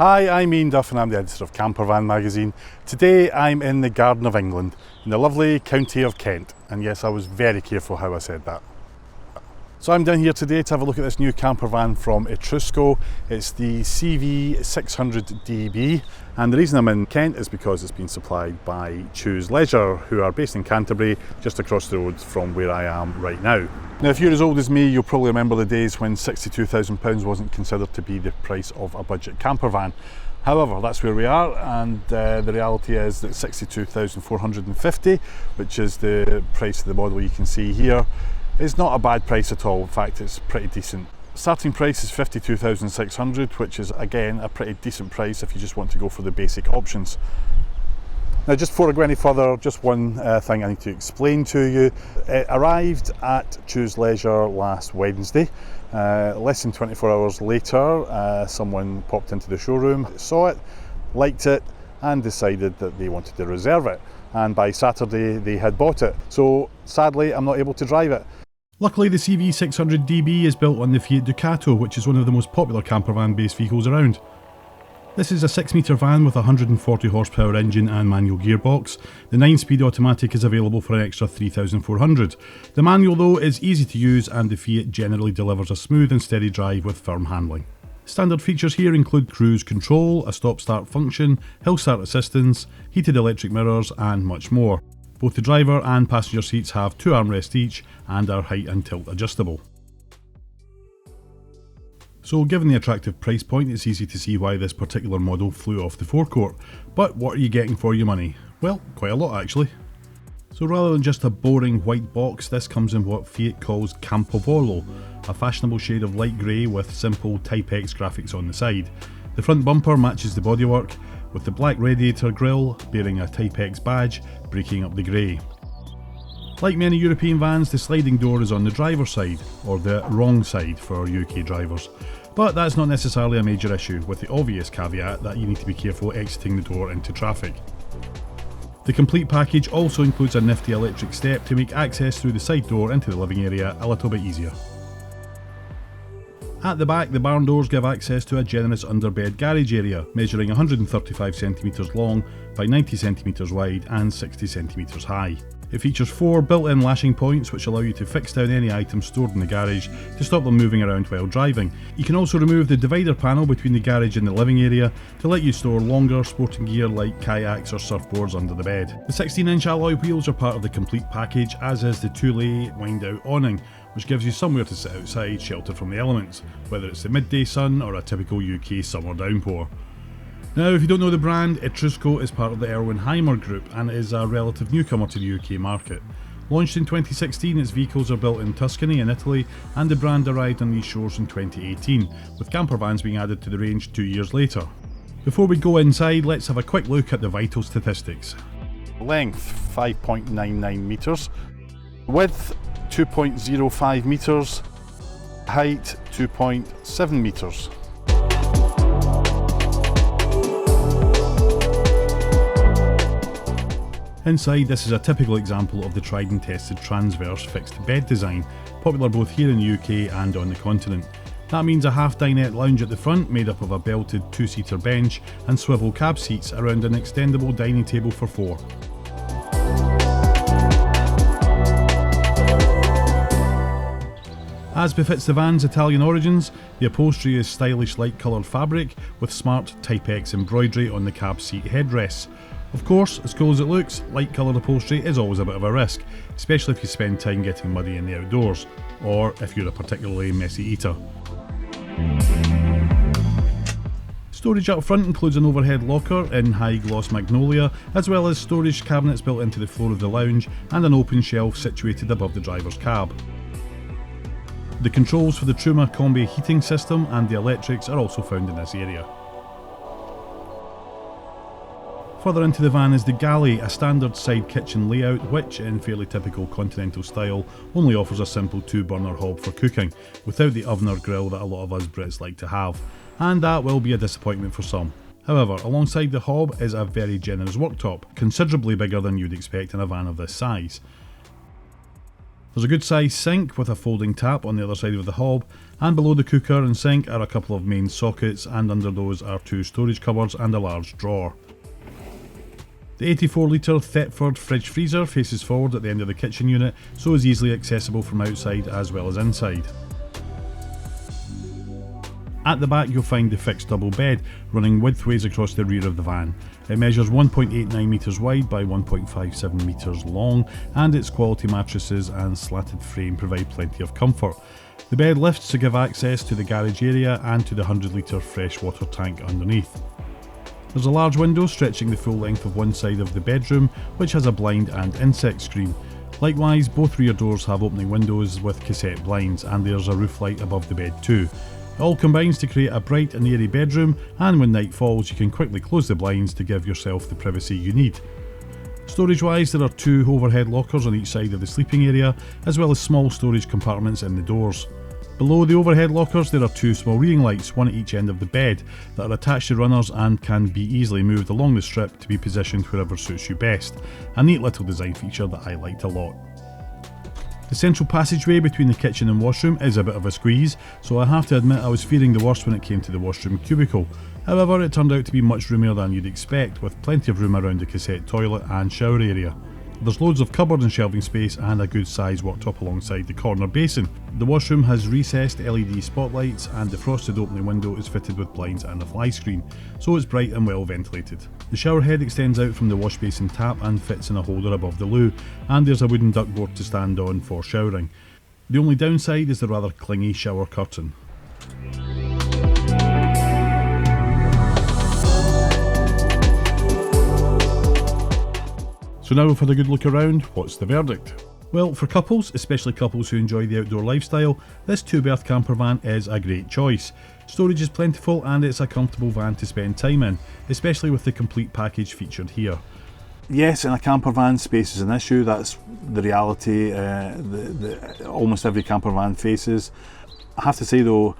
Hi, I'm Iain Duff and I'm the editor of Campervan magazine. Today I'm in the Garden of England, in the lovely county of Kent. And yes, I was very careful how I said that. So I'm down here today to have a look at this new campervan from Etrusco. It's the CV 600DB, and the reason I'm in Kent is because it's been supplied by Choose Leisure, who are based in Canterbury, just across the road from where I am right now. Now, if you're as old as me, you'll probably remember the days when £62,000 wasn't considered to be the price of a budget campervan. However, that's where we are, and the reality is that £62,450, which is the price of the model you can see here, is not a bad price at all. In fact, it's pretty decent. Starting price is £52,600, which is again a pretty decent price if you just want to go for the basic options. Now, just before I go any further, just one thing I need to explain to you. It arrived at Choose Leisure last Wednesday. Less than 24 hours later, someone popped into the showroom, saw it, liked it, and decided that they wanted to reserve it. And by Saturday, they had bought it. So sadly, I'm not able to drive it. Luckily, the CV 600DB is built on the Fiat Ducato, which is one of the most popular campervan-based vehicles around. This is a 6-metre van with a 140 horsepower engine and manual gearbox. The 9-speed automatic is available for an extra £3,400. The manual, though, is easy to use, and the Fiat generally delivers a smooth and steady drive with firm handling. Standard features here include cruise control, a stop-start function, hill start assistance, heated electric mirrors, and much more. Both the driver and passenger seats have 2 armrests each and are height and tilt adjustable. So given the attractive price point, it's easy to see why this particular model flew off the forecourt. But what are you getting for your money? Well, quite a lot actually. So rather than just a boring white box, this comes in what Fiat calls Campovolo, a fashionable shade of light grey with simple Type X graphics on the side. The front bumper matches the bodywork, with the black radiator grille bearing a Type X badge breaking up the grey. Like many European vans, the sliding door is on the driver's side, or the wrong side for UK drivers. But that's not necessarily a major issue, with the obvious caveat that you need to be careful exiting the door into traffic. The complete package also includes a nifty electric step to make access through the side door into the living area a little bit easier. At the back, the barn doors give access to a generous underbed garage area, measuring 135cm long by 90cm wide and 60cm high. It features 4 built-in lashing points which allow you to fix down any items stored in the garage to stop them moving around while driving. You can also remove the divider panel between the garage and the living area to let you store longer sporting gear like kayaks or surfboards under the bed. The 16-inch alloy wheels are part of the complete package, as is the 2-lay wind-out awning, which gives you somewhere to sit outside sheltered from the elements, whether it's the midday sun or a typical UK summer downpour. Now, if you don't know the brand, Etrusco is part of the Erwin-Hymer group and is a relative newcomer to the UK market. Launched in 2016, its vehicles are built in Tuscany in Italy, and the brand arrived on these shores in 2018, with campervans being added to the range 2 years later. Before we go inside, let's have a quick look at the vital statistics. Length 5.99 metres, width 2.05 metres, height 2.7 metres. Inside, this is a typical example of the tried and tested transverse fixed bed design, popular both here in the UK and on the continent. That means a half dinette lounge at the front made up of a belted 2-seater bench and swivel cab seats around an extendable dining table for 4. As befits the van's Italian origins, the upholstery is stylish light coloured fabric with smart Type X embroidery on the cab seat headrests. Of course, as cool as it looks, light coloured upholstery is always a bit of a risk, especially if you spend time getting muddy in the outdoors, or if you're a particularly messy eater. Storage up front includes an overhead locker in high gloss magnolia, as well as storage cabinets built into the floor of the lounge and an open shelf situated above the driver's cab. The controls for the Truma Combi heating system and the electrics are also found in this area. Further into the van is the galley, a standard side kitchen layout which, in fairly typical continental style, only offers a simple 2-burner hob for cooking, without the oven or grill that a lot of us Brits like to have, and that will be a disappointment for some. However, alongside the hob is a very generous worktop, considerably bigger than you'd expect in a van of this size. There's a good sized sink with a folding tap on the other side of the hob, and below the cooker and sink are a couple of main sockets, and under those are 2 storage cupboards and a large drawer. The 84 litre Thetford fridge freezer faces forward at the end of the kitchen unit, so is easily accessible from outside as well as inside. At the back you'll find the fixed double bed, running widthways across the rear of the van. It measures 1.89 metres wide by 1.57 metres long, and its quality mattresses and slatted frame provide plenty of comfort. The bed lifts to give access to the garage area and to the 100 litre freshwater tank underneath. There's a large window stretching the full length of one side of the bedroom, which has a blind and insect screen. Likewise, both rear doors have opening windows with cassette blinds, and there's a roof light above the bed too. It all combines to create a bright and airy bedroom, and when night falls you can quickly close the blinds to give yourself the privacy you need. Storage wise, there are 2 overhead lockers on each side of the sleeping area, as well as small storage compartments in the doors. Below the overhead lockers there are 2 small reading lights, one at each end of the bed, that are attached to runners and can be easily moved along the strip to be positioned wherever suits you best. A neat little design feature that I liked a lot. The central passageway between the kitchen and washroom is a bit of a squeeze, so I have to admit I was fearing the worst when it came to the washroom cubicle. However, it turned out to be much roomier than you'd expect, with plenty of room around the cassette toilet and shower area. There's loads of cupboard and shelving space and a good size worktop alongside the corner basin. The washroom has recessed LED spotlights, and the frosted opening window is fitted with blinds and a fly screen, so it's bright and well ventilated. The shower head extends out from the wash basin tap and fits in a holder above the loo, and there's a wooden duckboard to stand on for showering. The only downside is the rather clingy shower curtain. So now we've had a good look around, what's the verdict? Well, for couples, especially couples who enjoy the outdoor lifestyle, this 2-berth camper van is a great choice. Storage is plentiful and it's a comfortable van to spend time in, especially with the complete package featured here. Yes, in a camper van space is an issue, that's the reality almost every camper van faces. I have to say though,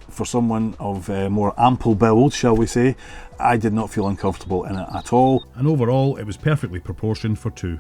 for someone of more ample build, shall we say, I did not feel uncomfortable in it at all. And overall, it was perfectly proportioned for 2.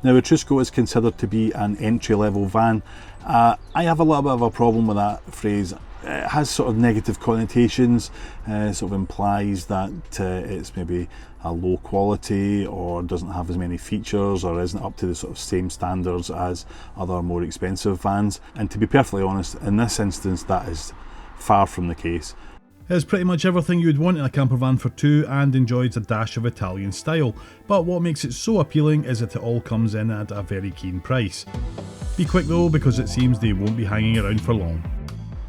Now, Etrusco is considered to be an entry-level van. I have a little bit of a problem with that phrase. It has sort of negative connotations, sort of implies that it's maybe a low quality or doesn't have as many features or isn't up to the sort of same standards as other more expensive vans. And to be perfectly honest, in this instance, that is far from the case. It's pretty much everything you'd want in a camper van for 2 and enjoys a dash of Italian style, but what makes it so appealing is that it all comes in at a very keen price. Be quick though, because it seems they won't be hanging around for long.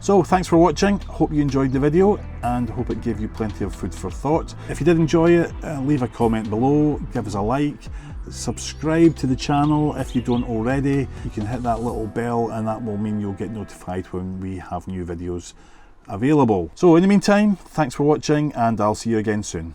So thanks for watching, hope you enjoyed the video and hope it gave you plenty of food for thought. If you did enjoy it, leave a comment below, give us a like, subscribe to the channel if you don't already. You can hit that little bell and that will mean you'll get notified when we have new videos available. So in the meantime, thanks for watching and I'll see you again soon.